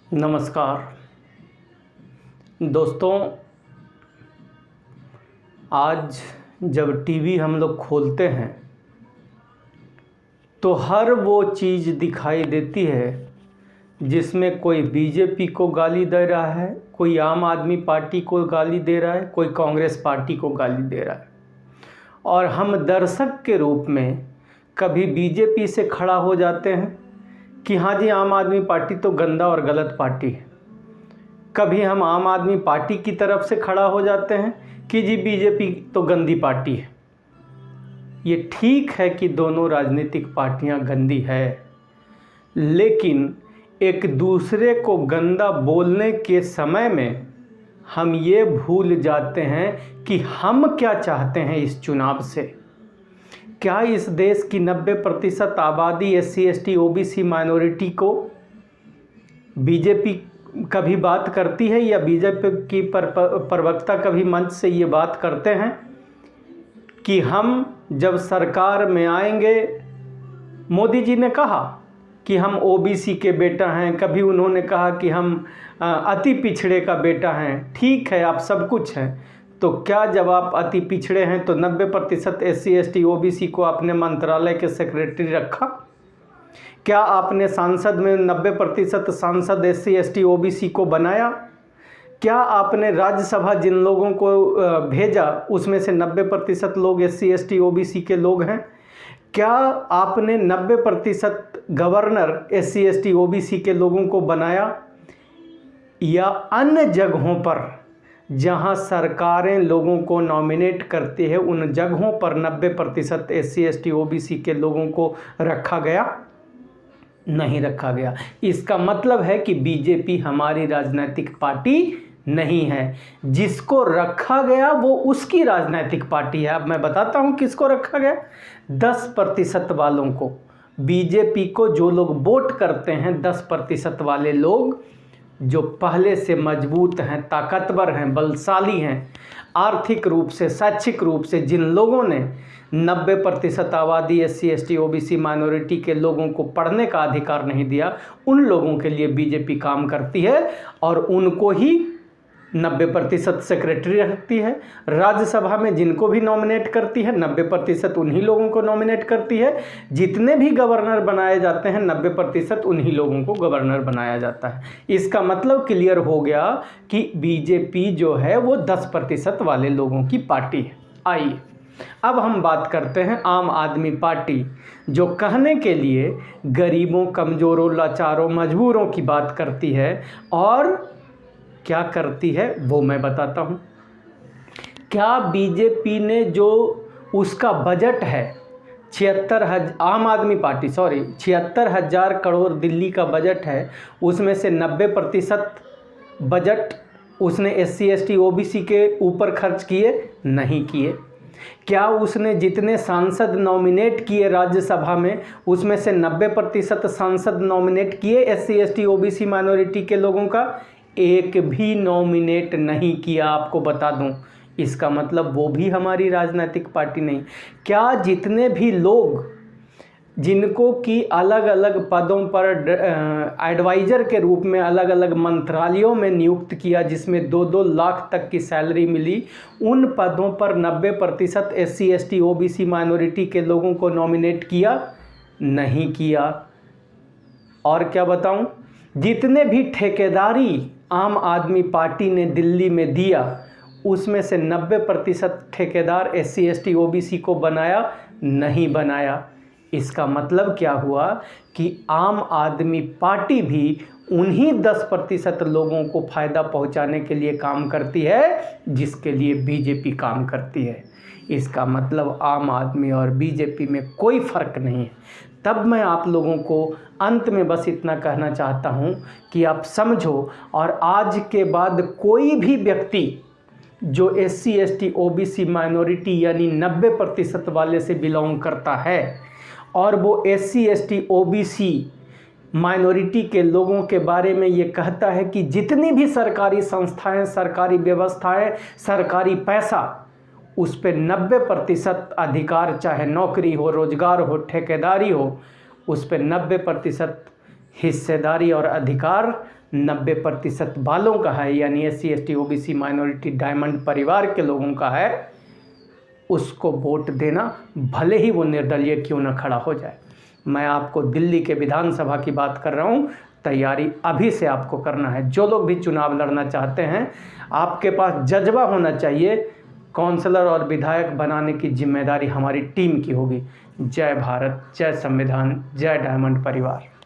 नमस्कार दोस्तों। आज जब टीवी हम लोग खोलते हैं तो हर वो चीज़ दिखाई देती है जिसमें कोई बीजेपी को गाली दे रहा है, कोई आम आदमी पार्टी को गाली दे रहा है, कोई कांग्रेस पार्टी को गाली दे रहा है। और हम दर्शक के रूप में कभी बीजेपी से खड़ा हो जाते हैं कि हाँ जी, आम आदमी पार्टी तो गंदा और गलत पार्टी है। कभी हम आम आदमी पार्टी की तरफ से खड़ा हो जाते हैं कि जी बीजेपी तो गंदी पार्टी है। ये ठीक है कि दोनों राजनीतिक पार्टियां गंदी है, लेकिन एक दूसरे को गंदा बोलने के समय में हम ये भूल जाते हैं कि हम क्या चाहते हैं इस चुनाव से। क्या इस देश की 90% आबादी SC ST OBC माइनॉरिटी को बीजेपी कभी बात करती है या बीजेपी की प्रवक्ता कभी मंच से ये बात करते हैं कि हम जब सरकार में आएंगे? मोदी जी ने कहा कि हम OBC के बेटा हैं, कभी उन्होंने कहा कि हम अति पिछड़े का बेटा हैं। ठीक है, आप सब कुछ हैं, तो क्या जब आप अति पिछड़े हैं तो 90% SC ST OBC को आपने मंत्रालय के सेक्रेटरी रखा? क्या आपने सांसद में 90% सांसद SC ST OBC को बनाया? क्या आपने राज्यसभा जिन लोगों को भेजा उसमें से 90% लोग SC ST OBC के लोग हैं? क्या आपने 90% गवर्नर SC ST OBC के लोगों को बनाया? या अन्य जगहों पर जहां सरकारें लोगों को नॉमिनेट करती है उन जगहों पर 90% SC ST OBC के लोगों को रखा गया? नहीं रखा गया। इसका मतलब है कि बीजेपी हमारी राजनीतिक पार्टी नहीं है। जिसको रखा गया वो उसकी राजनीतिक पार्टी है। अब मैं बताता हूं किसको रखा गया। 10% वालों को, बीजेपी को जो लोग वोट करते हैं, 10% वाले लोग जो पहले से मजबूत हैं, ताकतवर हैं, बलशाली हैं, आर्थिक रूप से, शैक्षिक रूप से, जिन लोगों ने 90% आबादी SC ST OBC माइनॉरिटी के लोगों को पढ़ने का अधिकार नहीं दिया, उन लोगों के लिए बीजेपी काम करती है और उनको ही 90% सेक्रेटरी रखती है। राज्यसभा में जिनको भी नॉमिनेट करती है 90% उन्हीं लोगों को नॉमिनेट करती है। जितने भी गवर्नर बनाए जाते हैं 90% उन्हीं लोगों को गवर्नर बनाया जाता है। इसका मतलब क्लियर हो गया कि बीजेपी जो है वो 10% वाले लोगों की पार्टी है। आइए अब हम बात करते हैं आम आदमी पार्टी, जो कहने के लिए गरीबों, कमज़ोरों, लाचारों, मजबूरों की बात करती है। और क्या करती है वो मैं बताता हूँ। क्या बीजेपी ने जो उसका बजट है 76,000 करोड़ दिल्ली का बजट है, उसमें से 90% बजट उसने SC ST OBC के ऊपर खर्च किए? नहीं किए। क्या उसने जितने सांसद नॉमिनेट किए राज्यसभा में उसमें से 90% सांसद नॉमिनेट किए SC ST OBC माइनॉरिटी के लोगों का? एक भी नॉमिनेट नहीं किया, आपको बता दूं। इसका मतलब वो भी हमारी राजनीतिक पार्टी नहीं। क्या जितने भी लोग जिनको कि अलग अलग पदों पर एडवाइज़र के रूप में अलग अलग मंत्रालयों में नियुक्त किया, जिसमें 2-2 लाख तक की सैलरी मिली, उन पदों पर 90% SC ST OBC माइनॉरिटी के लोगों को नॉमिनेट किया? नहीं किया। और क्या बताऊं, जितने भी ठेकेदारी आम आदमी पार्टी ने दिल्ली में दिया उसमें से 90% ठेकेदार SC ST OBC को बनाया? नहीं बनाया। इसका मतलब क्या हुआ कि आम आदमी पार्टी भी उन्हीं 10% लोगों को फ़ायदा पहुंचाने के लिए काम करती है जिसके लिए बीजेपी काम करती है। इसका मतलब आम आदमी और बीजेपी में कोई फ़र्क नहीं है। तब मैं आप लोगों को अंत में बस इतना कहना चाहता हूं कि आप समझो, और आज के बाद कोई भी व्यक्ति जो SC ST OBC माइनॉरिटी यानी 90% वाले से बिलोंग करता है और वो SC ST OBC माइनॉरिटी के लोगों के बारे में ये कहता है कि जितनी भी सरकारी संस्थाएं, सरकारी व्यवस्थाएं, सरकारी पैसा, उस पर 90% अधिकार, चाहे नौकरी हो, रोजगार हो, ठेकेदारी हो, उस पर 90% हिस्सेदारी और अधिकार 90% वालों का है, यानी SC ST OBC minority diamond परिवार के लोगों का है, उसको वोट देना, भले ही वो निर्दलीय क्यों ना खड़ा हो जाए। मैं आपको दिल्ली के विधानसभा की बात कर रहा हूँ, तैयारी अभी से आपको करना है। जो लोग भी चुनाव लड़ना चाहते हैं, आपके पास जज्बा होना चाहिए। काउंसलर और विधायक बनाने की जिम्मेदारी हमारी टीम की होगी। जय भारत, जय संविधान, जय डायमंड परिवार।